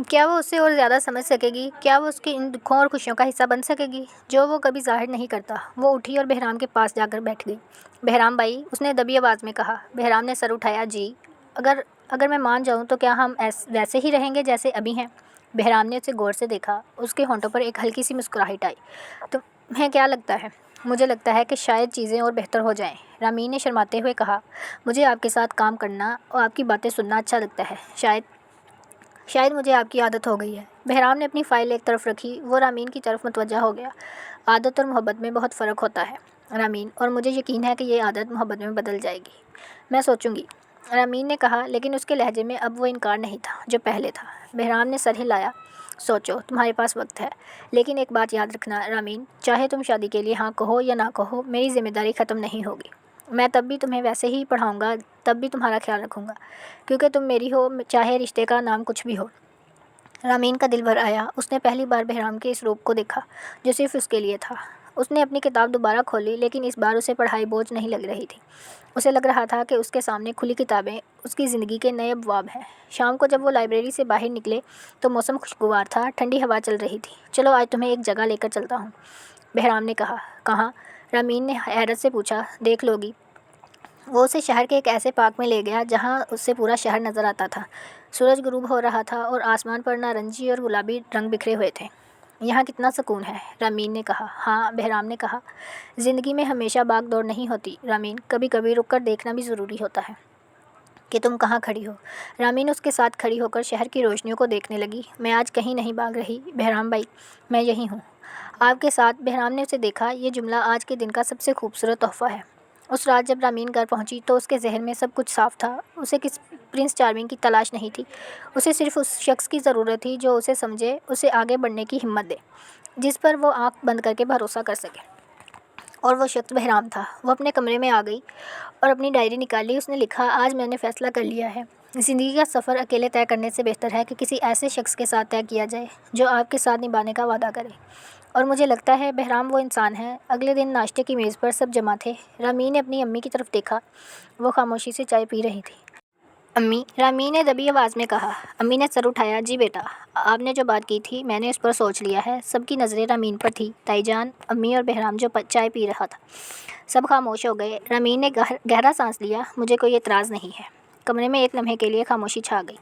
کیا وہ اسے اور زیادہ سمجھ سکے گی؟ کیا وہ اس کے ان دکھوں اور خوشیوں کا حصہ بن سکے گی جو وہ کبھی ظاہر نہیں کرتا؟ وہ اٹھی اور بہرام کے پاس جا کر بیٹھ گئی۔ بہرام بھائی، اس نے دبی آواز میں کہا۔ بہرام نے سر اٹھایا۔ جی، اگر میں مان جاؤں تو کیا ہم ویسے ہی رہیں گے جیسے ابھی ہیں؟ بہرام نے اسے غور سے دیکھا۔ اس کے ہونٹوں پر ایک ہلکی سی مسکراہٹ آئی۔ تمہیں کیا لگتا ہے؟ مجھے لگتا ہے کہ شاید چیزیں اور بہتر ہو جائیں، رامین نے شرماتے ہوئے کہا۔ مجھے آپ کے ساتھ کام کرنا اور آپ کی باتیں سننا اچھا لگتا ہے۔ شاید مجھے آپ کی عادت ہو گئی ہے۔ بہرام نے اپنی فائل ایک طرف رکھی۔ وہ رامین کی طرف متوجہ ہو گیا۔ عادت اور محبت میں بہت فرق ہوتا ہے رامین، اور مجھے یقین ہے کہ یہ عادت محبت میں بدل جائے گی۔ میں سوچوں گی، رامین نے کہا، لیکن اس کے لہجے میں اب وہ انکار نہیں تھا جو پہلے تھا۔ بہرام نے سر ہلایا۔ سوچو، تمہارے پاس وقت ہے، لیکن ایک بات یاد رکھنا رامین، چاہے تم شادی کے لیے ہاں کہو یا نہ کہو، میری ذمہ داری ختم نہیں ہوگی۔ میں تب بھی تمہیں ویسے ہی پڑھاؤں گا، تب بھی تمہارا خیال رکھوں گا، کیونکہ تم میری ہو، چاہے رشتے کا نام کچھ بھی ہو۔ رامین کا دل بھر آیا۔ اس نے پہلی بار بہرام کے اس روپ کو دیکھا جو صرف اس کے لیے تھا۔ اس نے اپنی کتاب دوبارہ کھولی، لیکن اس بار اسے پڑھائی بوجھ نہیں لگ رہی تھی۔ اسے لگ رہا تھا کہ اس کے سامنے کھلی کتابیں اس کی زندگی کے نئے ابواب ہیں۔ شام کو جب وہ لائبریری سے باہر نکلے تو موسم خوشگوار تھا، ٹھنڈی ہوا چل رہی تھی۔ چلو آج تمہیں ایک جگہ لے کر چلتا ہوں، بہرام نے کہا۔ کہاں؟ رامین نے حیرت سے پوچھا۔ دیکھ لو گی۔ وہ اسے شہر کے ایک ایسے پارک میں لے گیا جہاں اس سے پورا شہر نظر آتا تھا۔ سورج غروب ہو رہا تھا اور آسمان پر نارنجی اور گلابی رنگ بکھرے ہوئے تھے۔ یہاں کتنا سکون ہے، رامین نے کہا۔ ہاں، بہرام نے کہا۔ زندگی میں ہمیشہ بھاگ دوڑ نہیں ہوتی رامین، کبھی کبھی رک کر دیکھنا بھی ضروری ہوتا ہے کہ تم کہاں کھڑی ہو۔ رامین اس کے ساتھ کھڑی ہو کر شہر کی روشنیوں کو دیکھنے لگی۔ میں آج کہیں نہیں بھاگ رہی بہرام بھائی، میں یہی ہوں آپ کے ساتھ۔ بہرام نے اسے دیکھا۔ یہ جملہ آج کے دن کا سب سے خوبصورت تحفہ ہے۔ اس رات جب رامین گھر پہنچی تو اس کے ذہن میں سب کچھ صاف تھا۔ اسے کسی پرنس چارمنگ کی تلاش نہیں تھی، اسے صرف اس شخص کی ضرورت تھی جو اسے سمجھے، اسے آگے بڑھنے کی ہمت دے، جس پر وہ آنکھ بند کر کے بھروسہ کر سکے۔ اور وہ شخص بہرام تھا۔ وہ اپنے کمرے میں آ گئی اور اپنی ڈائری نکالی۔ اس نے لکھا، آج میں نے فیصلہ کر لیا ہے، زندگی کا سفر اکیلے طے کرنے سے بہتر ہے کہ کسی ایسے شخص کے ساتھ طے کیا جائے جو آپ کے ساتھ نبھانے کا وعدہ کرے۔ اور مجھے لگتا ہے بہرام وہ انسان ہے۔ اگلے دن ناشتے کی میز پر سب جمع تھے۔ رامین نے اپنی امی کی طرف دیکھا، وہ خاموشی سے چائے پی رہی تھی۔ امی، رامین نے دبی آواز میں کہا۔ امی نے سر اٹھایا۔ جی بیٹا، آپ نے جو بات کی تھی میں نے اس پر سوچ لیا ہے۔ سب کی نظریں رامین پر تھیں، تائی جان، امی اور بہرام جو چائے پی رہا تھا۔ سب خاموش ہو گئے۔ رامین نے گہرا سانس لیا۔ مجھے کوئی اعتراض نہیں ہے۔ کمرے میں ایک لمحے کے لیے خاموشی چھا گئی،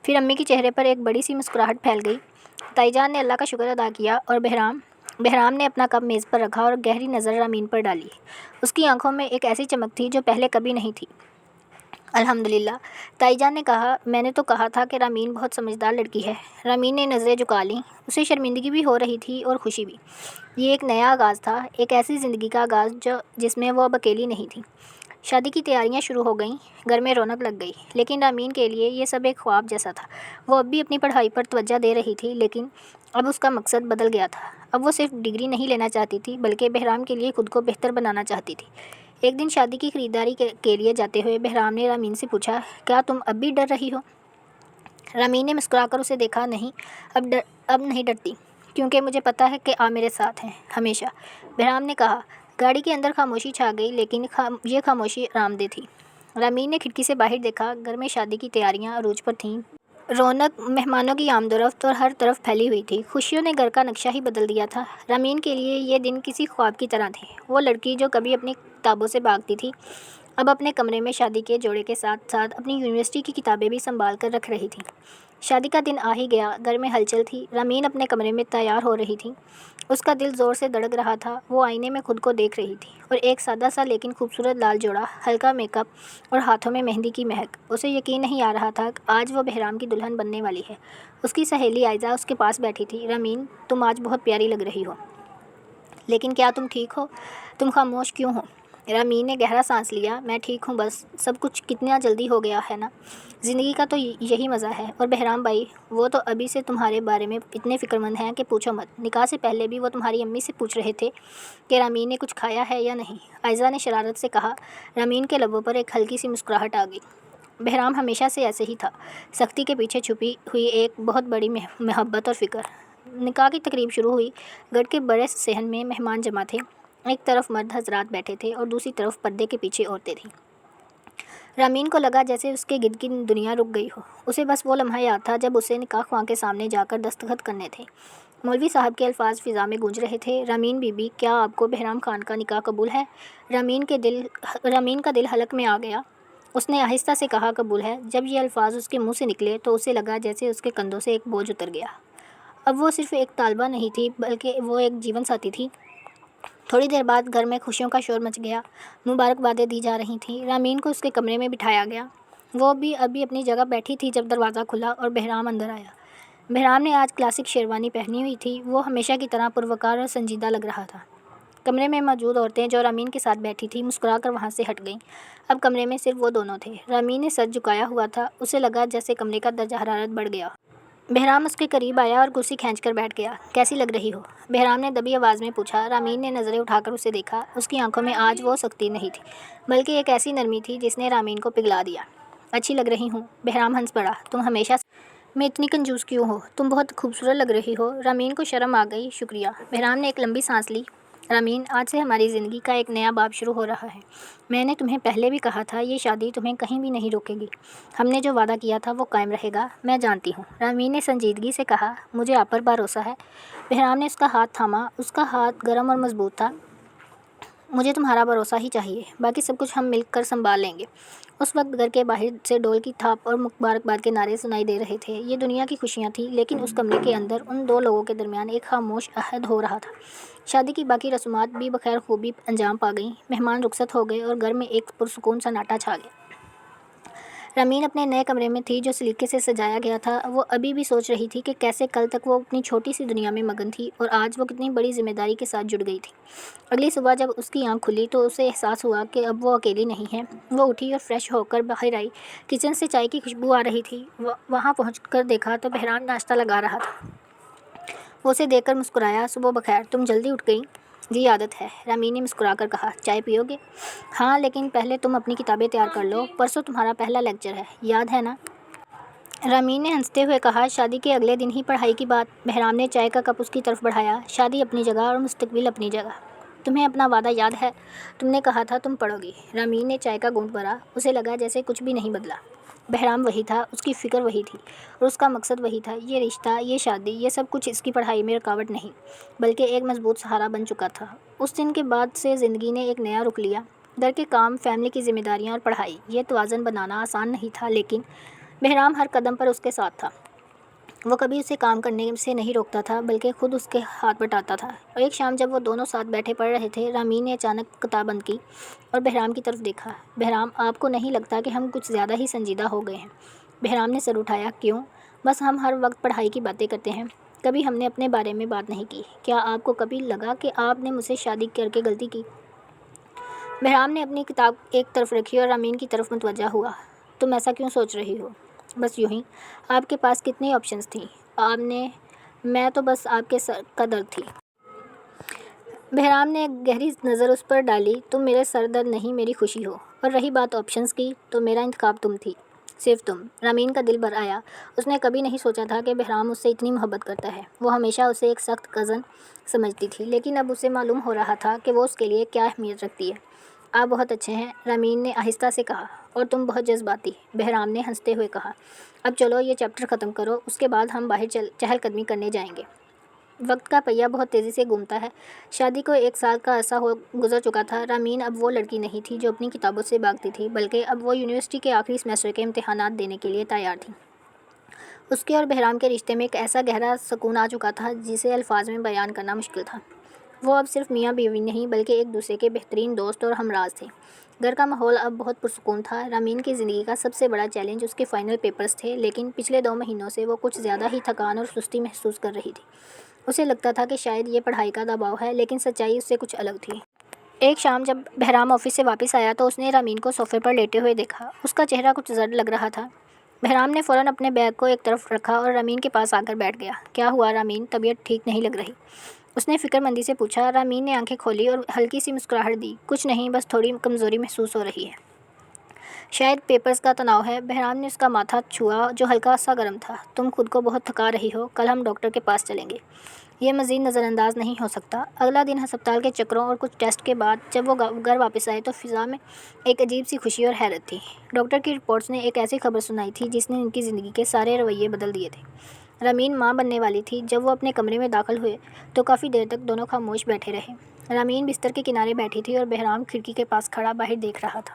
پھر امی کے چہرے پر ایک بڑی سی مسکراہٹ پھیل گئی۔ تائی جان نے اللہ کا شکر ادا کیا اور بہرام نے اپنا کپ میز پر رکھا اور گہری نظر رامین پر ڈالی۔ اس کی آنکھوں میں ایک ایسی چمک تھی جو پہلے کبھی نہیں تھی۔ الحمدللہ، تائی جان نے کہا۔ میں نے تو کہا تھا کہ رامین بہت سمجھدار لڑکی ہے۔ رامین نے نظریں جھکا لیں۔ اسے شرمندگی بھی ہو رہی تھی اور خوشی بھی۔ یہ ایک نیا آغاز تھا، ایک ایسی زندگی کا آغاز جس میں وہ اب اکیلی نہیں تھی۔ شادی کی تیاریاں شروع ہو گئیں، گھر میں رونق لگ گئی، لیکن رامین کے لیے یہ سب ایک خواب جیسا تھا۔ وہ اب بھی اپنی پڑھائی پر توجہ دے رہی تھی، لیکن اب اس کا مقصد بدل گیا تھا۔ اب وہ صرف ڈگری نہیں لینا چاہتی تھی بلکہ بہرام کے لیے خود کو بہتر بنانا چاہتی تھی۔ ایک دن شادی کی خریداری کے لیے جاتے ہوئے بہرام نے رامین سے پوچھا، کیا تم اب بھی ڈر رہی ہو؟ رامین نے مسکرا کر اسے دیکھا۔ نہیں، اب نہیں ڈرتی، کیونکہ مجھے پتہ ہے کہ آپ میرے ساتھ ہیں ہمیشہ، بہرام نے کہا۔ گاڑی کے اندر خاموشی چھا گئی، لیکن یہ خاموشی آرام دہ تھی۔ رامین نے کھڑکی سے باہر دیکھا۔ گھر میں شادی کی تیاریاں عروج پر تھیں۔ رونق، مہمانوں کی آمد و رفت اور ہر طرف پھیلی ہوئی تھی۔ خوشیوں نے گھر کا نقشہ ہی بدل دیا تھا۔ رامین کے لیے یہ دن کسی خواب کی طرح تھے۔ وہ لڑکی جو کبھی اپنی کتابوں سے بھاگتی تھی، اب اپنے کمرے میں شادی کے جوڑے کے ساتھ ساتھ اپنی یونیورسٹی کی کتابیں بھی سنبھال کر رکھ رہی تھی۔ شادی کا دن آ ہی گیا، گھر میں ہلچل تھی۔ رامین اپنے کمرے میں تیار ہو رہی تھی۔ اس کا دل زور سے دھڑک رہا تھا۔ وہ آئینے میں خود کو دیکھ رہی تھی اور ایک سادہ سا لیکن خوبصورت لال جوڑا، ہلکا میک اپ اور ہاتھوں میں مہندی کی مہک۔ اسے یقین نہیں آ رہا تھا کہ آج وہ بہرام کی دلہن بننے والی ہے۔ اس کی سہیلی آئزہ اس کے پاس بیٹھی تھی۔ رامین، تم آج بہت پیاری لگ رہی ہو، لیکن کیا تم ٹھیک ہو؟ تم خاموش کیوں ہو؟ رامین نے گہرا سانس لیا۔ میں ٹھیک ہوں، بس سب کچھ کتنا جلدی ہو گیا ہے نا۔ زندگی کا تو یہی مزہ ہے۔ اور بہرام بھائی، وہ تو ابھی سے تمہارے بارے میں اتنے فکر مند ہیں کہ پوچھو مت۔ نکاح سے پہلے بھی وہ تمہاری امی سے پوچھ رہے تھے کہ رامین نے کچھ کھایا ہے یا نہیں، آئزہ نے شرارت سے کہا۔ رامین کے لبوں پر ایک ہلکی سی مسکراہٹ آ گئی۔ بہرام ہمیشہ سے ایسے ہی تھا، سختی کے پیچھے چھپی ہوئی ایک بہت بڑی محبت اور فکر۔ نکاح کی تقریب شروع ہوئی۔ گھر کے بڑے صحن میں مہمان جمع تھے۔ ایک طرف مرد حضرات بیٹھے تھے اور دوسری طرف پردے کے پیچھے عورتیں تھیں۔ رامین کو لگا جیسے اس کے گرد کی دنیا رک گئی ہو۔ اسے بس وہ لمحہ یاد تھا جب اسے نکاح خواہ کے سامنے جا کر دستخط کرنے تھے۔ مولوی صاحب کے الفاظ فضا میں گونج رہے تھے۔ رامین بی بی، کیا آپ کو بہرام خان کا نکاح قبول ہے؟ رامین کا دل حلق میں آ گیا۔ اس نے آہستہ سے کہا، قبول ہے۔ جب یہ الفاظ اس کے منہ سے نکلے تو اسے لگا جیسے اس کے کندھوں سے ایک بوجھ اتر گیا۔ اب وہ صرف ایک طالبہ نہیں تھی، بلکہ وہ ایک جیون ساتھی تھی۔ تھوڑی دیر بعد گھر میں خوشیوں کا شور مچ گیا۔ مبارکبادیں دی جا رہی تھیں۔ رامین کو اس کے کمرے میں بٹھایا گیا۔ وہ بھی ابھی اپنی جگہ بیٹھی تھی جب دروازہ کھلا اور بہرام اندر آیا۔ بہرام نے آج کلاسک شیروانی پہنی ہوئی تھی۔ وہ ہمیشہ کی طرح پروقار اور سنجیدہ لگ رہا تھا۔ کمرے میں موجود عورتیں جو رامین کے ساتھ بیٹھی تھیں مسکرا کر وہاں سے ہٹ گئیں۔ اب کمرے میں صرف وہ دونوں تھے۔ رامین نے سر جھکایا ہوا تھا۔ اسے لگا جیسے کمرے کا درجہ حرارت بڑھ گیا۔ بہرام اس کے قریب آیا اور کرسی کھینچ کر بیٹھ گیا۔ کیسی لگ رہی ہو؟ بہرام نے دبی آواز میں پوچھا۔ رامین نے نظریں اٹھا کر اسے دیکھا۔ اس کی آنکھوں میں آج وہ سختی نہیں تھی، بلکہ ایک ایسی نرمی تھی جس نے رامین کو پگھلا دیا۔ اچھی لگ رہی ہوں؟ بہرام ہنس پڑا۔ تم ہمیشہ میں اتنی کنجوس کیوں ہو؟ تم بہت خوبصورت لگ رہی ہو۔ رامین کو شرم آ گئی۔ شکریہ۔ بہرام نے ایک لمبی سانس لی۔ رامین، آج سے ہماری زندگی کا ایک نیا باب شروع ہو رہا ہے۔ میں نے تمہیں پہلے بھی کہا تھا، یہ شادی تمہیں کہیں بھی نہیں روکے گی۔ ہم نے جو وعدہ کیا تھا وہ قائم رہے گا۔ میں جانتی ہوں، رامین نے سنجیدگی سے کہا۔ مجھے آپ پر بھروسہ ہے۔ بہرام نے اس کا ہاتھ تھاما۔ اس کا ہاتھ گرم اور مضبوط تھا۔ مجھے تمہارا بھروسہ ہی چاہیے، باقی سب کچھ ہم مل کر سنبھال لیں گے۔ اس وقت گھر کے باہر سے ڈول کی تھاپ اور مبارکباد کے نعرے سنائی دے رہے تھے۔ یہ دنیا کی خوشیاں تھیں، لیکن اس کمرے کے اندر ان دو لوگوں کے درمیان ایک خاموش عہد ہو رہا تھا۔ شادی کی باقی رسومات بھی بخیر خوبی انجام پا گئیں۔ مہمان رخصت ہو گئے اور گھر میں ایک پرسکون سناٹا چھا گیا۔ رامین اپنے نئے کمرے میں تھی جو سلیقے سے سجایا گیا تھا۔ وہ ابھی بھی سوچ رہی تھی کہ کیسے کل تک وہ اپنی چھوٹی سی دنیا میں مگن تھی اور آج وہ کتنی بڑی ذمہ داری کے ساتھ جڑ گئی تھی۔ اگلی صبح جب اس کی آنکھ کھلی تو اسے احساس ہوا کہ اب وہ اکیلی نہیں ہے۔ وہ اٹھی اور فریش ہو کر باہر آئی۔ کچن سے چائے کی خوشبو آ رہی تھی۔ وہاں پہنچ کر دیکھا تو بہرام ناشتہ لگا رہا تھا۔ وہ اسے دیکھ کر مسکرایا۔ صبح بخیر، تم جلدی اٹھ گئی؟ جی عادت ہے، رامین نے مسکرا کر کہا۔ چائے پیو گے؟ ہاں، لیکن پہلے تم اپنی کتابیں تیار کر لو، پرسوں تمہارا پہلا لیکچر ہے، یاد ہے نا؟ رامین نے ہنستے ہوئے کہا۔ شادی کے اگلے دن ہی پڑھائی کی بات؟ بہرام نے چائے کا کپ اس کی طرف بڑھایا۔ شادی اپنی جگہ اور مستقبل اپنی جگہ۔ تمہیں اپنا وعدہ یاد ہے؟ تم نے کہا تھا تم پڑھو گی۔ رامین نے چائے کا گھونٹ بھرا۔ اسے لگا جیسے کچھ بھی نہیں بدلا۔ بہرام وہی تھا، اس کی فکر وہی تھی اور اس کا مقصد وہی تھا۔ یہ رشتہ، یہ شادی، یہ سب کچھ اس کی پڑھائی میں رکاوٹ نہیں، بلکہ ایک مضبوط سہارا بن چکا تھا۔ اس دن کے بعد سے زندگی نے ایک نیا رخ لیا۔ گھر کے کام، فیملی کی ذمہ داریاں اور پڑھائی، یہ توازن بنانا آسان نہیں تھا، لیکن بہرام ہر قدم پر اس کے ساتھ تھا۔ وہ کبھی اسے کام کرنے سے نہیں روکتا تھا، بلکہ خود اس کے ہاتھ بٹاتا تھا۔ اور ایک شام جب وہ دونوں ساتھ بیٹھے پڑھ رہے تھے، رامین نے اچانک کتاب بند کی اور بہرام کی طرف دیکھا۔ بہرام، آپ کو نہیں لگتا کہ ہم کچھ زیادہ ہی سنجیدہ ہو گئے ہیں؟ بہرام نے سر اٹھایا۔ کیوں؟ بس ہم ہر وقت پڑھائی کی باتیں کرتے ہیں، کبھی ہم نے اپنے بارے میں بات نہیں کی۔ کیا آپ کو کبھی لگا کہ آپ نے مجھ سے شادی کر کے غلطی کی؟ بہرام نے اپنی کتاب ایک طرف رکھی اور رامین کی طرف متوجہ ہوا۔ تم ایسا کیوں سوچ رہی ہو؟ بس یوں ہی۔ آپ کے پاس کتنی آپشنز تھیں؟ میں تو بس آپ کے سر کا درد تھی۔ بہرام نے ایک گہری نظر اس پر ڈالی۔ تم میرے سر درد نہیں، میری خوشی ہو۔ اور رہی بات آپشنز کی، تو میرا انتخاب تم تھی، صرف تم۔ رامین کا دل بھر آیا۔ اس نے کبھی نہیں سوچا تھا کہ بہرام اس سے اتنی محبت کرتا ہے۔ وہ ہمیشہ اسے ایک سخت کزن سمجھتی تھی، لیکن اب اسے معلوم ہو رہا تھا کہ وہ اس کے لیے کیا اہمیت رکھتی ہے۔ آپ بہت اچھے ہیں، رامین نے آہستہ سے کہا۔ اور تم بہت جذباتی، بہرام نے ہنستے ہوئے کہا۔ اب چلو یہ چیپٹر ختم کرو، اس کے بعد ہم باہر چہل قدمی کرنے جائیں گے۔ وقت کا پہیہ بہت تیزی سے گھومتا ہے۔ شادی کو 1 سال کا عرصہ گزر چکا تھا۔ رامین اب وہ لڑکی نہیں تھی جو اپنی کتابوں سے بھاگتی تھی، بلکہ اب وہ یونیورسٹی کے آخری سیمسٹر کے امتحانات دینے کے لیے تیار تھی۔ اس کے اور بہرام کے رشتے میں ایک ایسا گہرا سکون آ چکا تھا جسے الفاظ میں بیان کرنا مشکل تھا۔ وہ اب صرف میاں بیوی نہیں بلکہ ایک دوسرے کے بہترین دوست اور ہمراز تھے۔ گھر کا ماحول اب بہت پرسکون تھا۔ رامین کی زندگی کا سب سے بڑا چیلنج اس کے فائنل پیپرز تھے، لیکن پچھلے 2 مہینوں سے وہ کچھ زیادہ ہی تھکان اور سستی محسوس کر رہی تھی۔ اسے لگتا تھا کہ شاید یہ پڑھائی کا دباؤ ہے، لیکن سچائی اس سے کچھ الگ تھی۔ ایک شام جب بہرام آفس سے واپس آیا تو اس نے رامین کو صوفے پر لیٹے ہوئے دیکھا۔ اس کا چہرہ کچھ زرد لگ رہا تھا۔ بہرام نے فوراً اپنے بیگ کو ایک طرف رکھا اور رامین کے پاس آ کر بیٹھ گیا۔ کیا ہوا رامین؟ طبیعت ٹھیک نہیں لگ رہی؟ اس نے فکر مندی سے پوچھا۔ رامین نے آنکھیں کھولی اور ہلکی سی مسکراہٹ دی۔ کچھ نہیں، بس تھوڑی کمزوری محسوس ہو رہی ہے۔ شاید پیپرز کا تناؤ ہے۔ بہرام نے اس کا ماتھا چھوا جو ہلکا سا گرم تھا۔ تم خود کو بہت تھکا رہی ہو، کل ہم ڈاکٹر کے پاس چلیں گے۔ یہ مزید نظر انداز نہیں ہو سکتا۔ اگلا دن ہسپتال کے چکروں اور کچھ ٹیسٹ کے بعد جب وہ گھر واپس آئے تو فضا میں ایک عجیب سی خوشی اور حیرت تھی۔ ڈاکٹر کی رپورٹس نے ایک ایسی خبر سنائی تھی جس نے ان کی زندگی کے سارے رویے بدل دیے تھے۔ رامین ماں بننے والی تھی۔ جب وہ اپنے کمرے میں داخل ہوئے تو کافی دیر تک دونوں خاموش بیٹھے رہے۔ رامین بستر کے کنارے بیٹھی تھی اور بہرام کھڑکی کے پاس کھڑا باہر دیکھ رہا تھا۔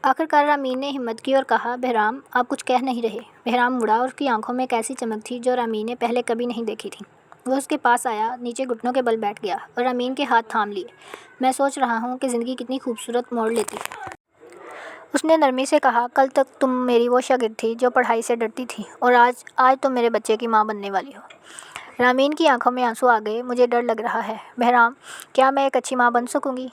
آخرکار رامین نے ہمت کی اور کہا، بہرام آپ کچھ کہہ نہیں رہے؟ بہرام مڑا اور اس کی آنکھوں میں ایک ایسی چمک تھی جو رامین نے پہلے کبھی نہیں دیکھی تھی۔ وہ اس کے پاس آیا، نیچے گھٹنوں کے بل بیٹھ گیا اور رامین کے ہاتھ تھام لیے۔ میں سوچ رہا ہوں کہ زندگی کتنی خوبصورت موڑ لیتی ہے۔ اس نے نرمی سے کہا، کل تک تم میری وہ شاگرد تھی جو پڑھائی سے ڈرتی تھی اور آج تم میرے بچے کی ماں بننے والی ہو۔ رامین کی آنکھوں میں آنسو آ گئے۔ مجھے ڈر لگ رہا ہے بہرام، کیا میں ایک اچھی ماں بن سکوں گی؟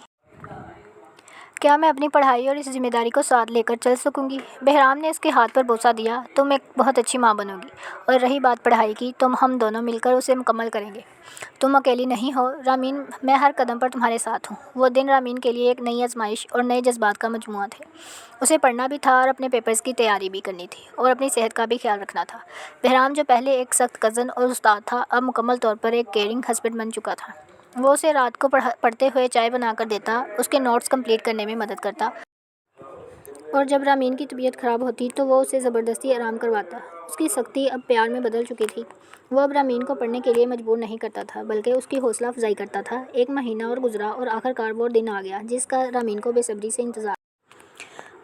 کیا میں اپنی پڑھائی اور اس ذمہ داری کو ساتھ لے کر چل سکوں گی؟ بہرام نے اس کے ہاتھ پر بوسہ دیا۔ تم ایک بہت اچھی ماں بنو گی، اور رہی بات پڑھائی کی تو ہم دونوں مل کر اسے مکمل کریں گے۔ تم اکیلی نہیں ہو رامین، میں ہر قدم پر تمہارے ساتھ ہوں۔ وہ دن رامین کے لیے ایک نئی آزمائش اور نئے جذبات کا مجموعہ تھے۔ اسے پڑھنا بھی تھا اور اپنے پیپرز کی تیاری بھی کرنی تھی اور اپنی صحت کا بھی خیال رکھنا تھا۔ بہرام جو پہلے ایک سخت کزن اور استاد تھا، اب مکمل طور پر ایک کیئرنگ ہسبینڈ بن چکا تھا۔ وہ اسے رات کو پڑھتے ہوئے چائے بنا کر دیتا، اس کے نوٹس کمپلیٹ کرنے میں مدد کرتا، اور جب رامین کی طبیعت خراب ہوتی تو وہ اسے زبردستی آرام کرواتا۔ اس کی سختی اب پیار میں بدل چکی تھی۔ وہ اب رامین کو پڑھنے کے لیے مجبور نہیں کرتا تھا بلکہ اس کی حوصلہ افزائی کرتا تھا۔ ایک مہینہ اور گزرا اور آخرکار وہ دن آ گیا جس کا رامین کو بے صبری سے انتظار۔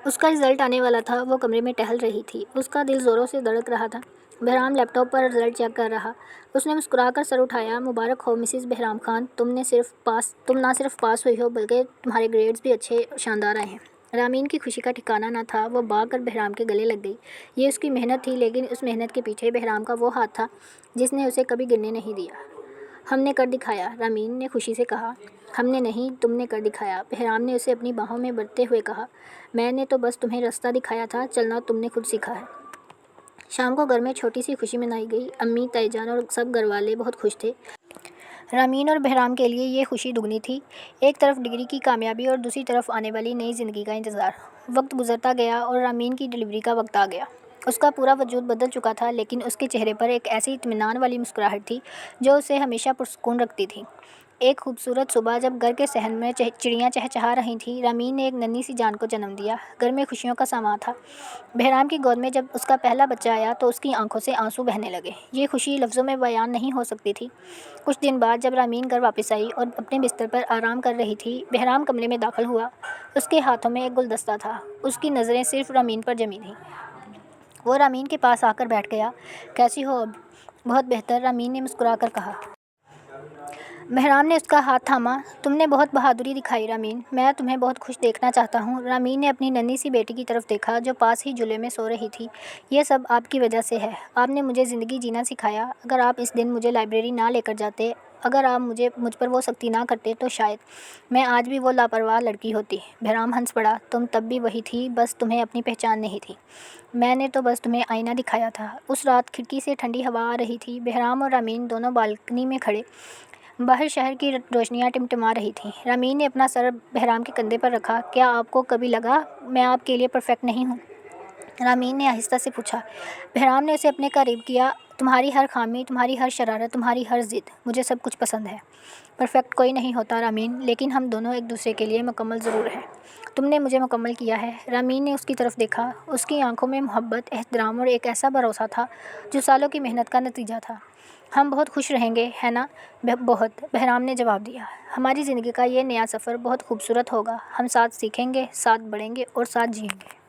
اس کا رزلٹ آنے والا تھا۔ وہ کمرے میں ٹہل رہی تھی، اس کا دل زوروں سے دھڑک رہا تھا۔ بہرام لیپ ٹاپ پر رزلٹ چیک کر رہا۔ اس نے مسکرا کر سر اٹھایا، مبارک ہو مسز بہرام خان، تم نہ صرف پاس ہوئی ہو بلکہ تمہارے گریڈز بھی اچھے شاندار آئے ہیں۔ رامین کی خوشی کا ٹھکانہ نہ تھا۔ وہ بھاگ کر بہرام کے گلے لگ گئی۔ یہ اس کی محنت تھی، لیکن اس محنت کے پیچھے بہرام کا وہ ہاتھ تھا جس نے اسے کبھی گرنے نہیں دیا۔ ہم نے کر دکھایا، رامین نے خوشی سے کہا۔ ہم نے نہیں، تم نے کر دکھایا، بہرام نے اسے اپنی باہوں میں بھرتے ہوئے کہا۔ میں نے تو بس تمہیں راستہ دکھایا تھا، چلنا تم نے خود سیکھا ہے۔ شام کو گھر میں چھوٹی سی خوشی منائی گئی۔ امی، تائی جان اور سب گھر والے بہت خوش تھے۔ رامین اور بہرام کے لیے یہ خوشی دگنی تھی۔ ایک طرف ڈگری کی کامیابی اور دوسری طرف آنے والی نئی زندگی کا انتظار۔ وقت گزرتا گیا اور رامین کی ڈلیوری کا وقت آ گیا۔ اس کا پورا وجود بدل چکا تھا، لیکن اس کے چہرے پر ایک ایسی اطمینان والی مسکراہٹ تھی جو اسے ہمیشہ پرسکون رکھتی تھی۔ ایک خوبصورت صبح جب گھر کے صحن میں چڑیاں چہچہا رہی تھیں، رامین نے ایک ننھی سی جان کو جنم دیا۔ گھر میں خوشیوں کا سماں تھا۔ بہرام کی گود میں جب اس کا پہلا بچہ آیا تو اس کی آنکھوں سے آنسو بہنے لگے۔ یہ خوشی لفظوں میں بیان نہیں ہو سکتی تھی۔ کچھ دن بعد جب رامین گھر واپس آئی اور اپنے بستر پر آرام کر رہی تھی، بہرام کمرے میں داخل ہوا۔ اس کے ہاتھوں میں ایک گلدستہ تھا۔ اس کی نظریں صرف رامین پر جمی تھیں۔ وہ رامین کے پاس آ کر بیٹھ گیا۔ کیسی ہو اب؟ بہت بہتر، رامین نے مسکرا کر کہا۔ بہرام نے اس کا ہاتھ تھاما۔ تم نے بہت بہادری دکھائی رامین، میں تمہیں بہت خوش دیکھنا چاہتا ہوں۔ رامین نے اپنی ننھی سی بیٹی کی طرف دیکھا جو پاس ہی جھولے میں سو رہی تھی۔ یہ سب آپ کی وجہ سے ہے۔ آپ نے مجھے زندگی جینا سکھایا۔ اگر آپ اس دن مجھے لائبریری نہ لے کر جاتے، اگر آپ مجھ پر وہ سختی نہ کرتے تو شاید میں آج بھی وہ لاپرواہ لڑکی ہوتی۔ بہرام ہنس پڑا۔ تم تب بھی وہی تھی، بس تمہیں اپنی پہچان نہیں تھی۔ میں نے تو بس تمہیں آئینہ دکھایا تھا۔ اس رات کھڑکی سے ٹھنڈی ہوا آ رہی تھی۔ بہرام اور رامین دونوں بالکنی میں کھڑے۔ باہر شہر کی روشنیاں ٹمٹما رہی تھیں۔ رامین نے اپنا سر بہرام کے کندھے پر رکھا۔ کیا آپ کو کبھی لگا میں آپ کے لیے پرفیکٹ نہیں ہوں؟ رامین نے آہستہ سے پوچھا۔ بہرام نے اسے اپنے قریب کیا۔ تمہاری ہر خامی، تمہاری ہر شرارت، تمہاری ہر ضد، مجھے سب کچھ پسند ہے۔ پرفیکٹ کوئی نہیں ہوتا رامین، لیکن ہم دونوں ایک دوسرے کے لیے مکمل ضرور ہیں۔ تم نے مجھے مکمل کیا ہے۔ رامین نے اس کی طرف دیکھا۔ اس کی آنکھوں میں محبت، احترام اور ایک ایسا بھروسہ تھا جو سالوں کی محنت کا نتیجہ تھا۔ ہم بہت خوش رہیں گے، ہے نا؟ بہت، بہرام نے جواب دیا۔ ہماری زندگی کا یہ نیا سفر بہت خوبصورت ہوگا۔ ہم ساتھ سیکھیں گے، ساتھ بڑھیں گے اور ساتھ جئیں گے۔